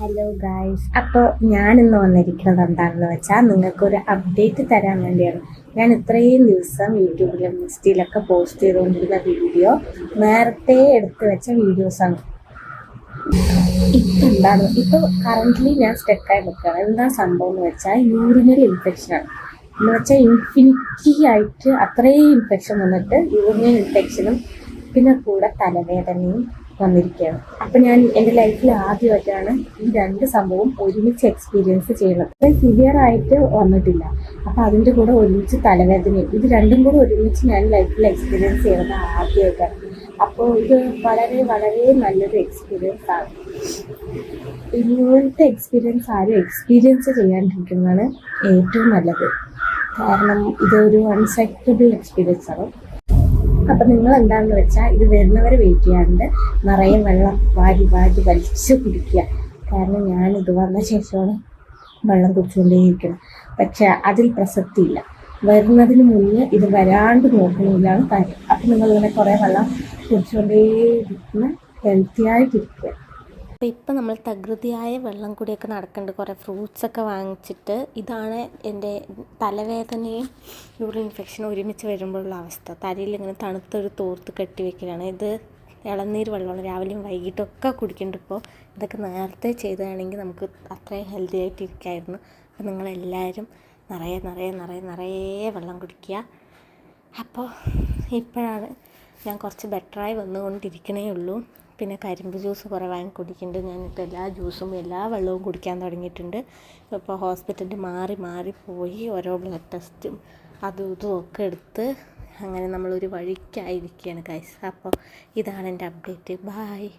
Hello guys, അപ്പോൾ ഞാനിന്ന് വന്നിരിക്കുന്നത് എന്താണെന്ന് വെച്ചാൽ നിങ്ങൾക്കൊരു അപ്ഡേറ്റ് തരാൻ വേണ്ടിയാണ്. ഞാൻ ഇത്രയും ദിവസം യൂട്യൂബിലും ഇൻസ്റ്റയിലൊക്കെ പോസ്റ്റ് ചെയ്തുകൊണ്ടിരുന്ന വീഡിയോ നേരത്തെ എടുത്തു വെച്ച വീഡിയോസാണ്. ഇപ്പോൾ കറൻ്റ്ലി ഞാൻ സ്റ്റക്കായി നിൽക്കുകയാണ്. എന്താ സംഭവം എന്ന് വെച്ചാൽ യൂറിനറി ഇൻഫെക്ഷനാണ്. എന്ന് വെച്ചാൽ ഇൻഫിനിറ്റി ആയിട്ട് അത്രയും ഇൻഫെക്ഷൻ വന്നിട്ട് യൂറിനറി ഇൻഫെക്ഷനും പിന്നെ കൂടെ തലവേദനയും വന്നിരിക്കുകയാണ്. അപ്പം ഞാൻ എൻ്റെ ലൈഫിൽ ആദ്യമായിട്ടാണ് ഈ രണ്ട് സംഭവം ഒരുമിച്ച് എക്സ്പീരിയൻസ് ചെയ്യുന്നത്. അത്രയും സിവിയർ ആയിട്ട് വന്നിട്ടില്ല. അപ്പോൾ അതിൻ്റെ കൂടെ ഒരുമിച്ച് തലവേദനയും, ഇത് രണ്ടും കൂടെ ഒരുമിച്ച് ഞാൻ ലൈഫിൽ എക്സ്പീരിയൻസ് ചെയ്യുന്നത് ആദ്യമായിട്ടാണ്. അപ്പോൾ ഇത് വളരെ വളരെ നല്ലൊരു എക്സ്പീരിയൻസ് ആണ്. ഇങ്ങനത്തെ എക്സ്പീരിയൻസ് ആരും എക്സ്പീരിയൻസ് ചെയ്യാണ്ടിരിക്കുന്നതാണ് ഏറ്റവും നല്ലത്. കാരണം ഇതൊരു അൺസെപ്റ്റബിൾ എക്സ്പീരിയൻസ് ആണ്. അപ്പം നിങ്ങൾ എന്താണെന്ന് വെച്ചാൽ ഇത് വരുന്നവരെ വെയിറ്റ് ചെയ്യാണ്ട് നിറയെ വെള്ളം വാരി വാരി വലിച്ചു കുടിക്കുക. കാരണം ഞാനിത് വന്ന ശേഷമാണ് വെള്ളം കുടിച്ചുകൊണ്ടേയിരിക്കണം. പക്ഷെ അതിൽ പ്രസക്തിയില്ല. വരുന്നതിന് മുന്നേ ഇത് വരാണ്ട് നോക്കണമെന്നാണ് കാര്യം. അപ്പം നിങ്ങളിങ്ങനെ കുറേ വെള്ളം കുടിച്ചുകൊണ്ടേയിരിക്കുന്ന ഹെൽത്തി ആയിട്ടിരിക്കുക. അപ്പോൾ ഇപ്പം നമ്മൾ തകൃതിയായ വെള്ളം കൂടിയൊക്കെ നടക്കുന്നുണ്ട്. കുറേ ഫ്രൂട്ട്സൊക്കെ വാങ്ങിച്ചിട്ട്. ഇതാണ് എൻ്റെ തലവേദനയും യൂറിൻ ഇൻഫെക്ഷനും ഒരുമിച്ച് വരുമ്പോഴുള്ള അവസ്ഥ. തലയിൽ ഇങ്ങനെ തണുത്തൊരു തോർത്ത് കെട്ടി വെക്കലാണ്. ഇത് ഇളനീര് വെള്ളമാണ്, രാവിലെയും വൈകിട്ടൊക്കെ കുടിക്കുന്നുണ്ട്. ഇപ്പോൾ ഇതൊക്കെ നേരത്തെ ചെയ്തതാണെങ്കിൽ നമുക്ക് അത്രയും ഹെൽത്തി ആയിട്ടിരിക്കായിരുന്നു. അപ്പോൾ നിങ്ങളെല്ലാവരും നിറയെ നിറയെ നിറയെ നിറയെ വെള്ളം കുടിക്കുക. അപ്പോൾ ഇപ്പോഴാണ് ഞാൻ കുറച്ച് ബെറ്ററായി വന്നുകൊണ്ടിരിക്കണേ ഉള്ളൂ. പിന്നെ കരിമ്പ് ജ്യൂസ് കുറേ വാങ്ങി കുടിക്കുന്നുണ്ട്. ഞാനിപ്പോൾ എല്ലാ ജ്യൂസും എല്ലാ വെള്ളവും കുടിക്കാൻ തുടങ്ങിയിട്ടുണ്ട്. ഇപ്പോൾ ഹോസ്പിറ്റലിൽ മാറി പോയി ഓരോ ബ്ലഡ് ടെസ്റ്റും അതും ഇതും ഒക്കെ എടുത്ത് അങ്ങനെ നമ്മളൊരു വഴിക്കായിരിക്കുകയാണ് ഗൈസ്. അപ്പോൾ ഇതാണ് എൻ്റെ അപ്ഡേറ്റ്. ബായ്.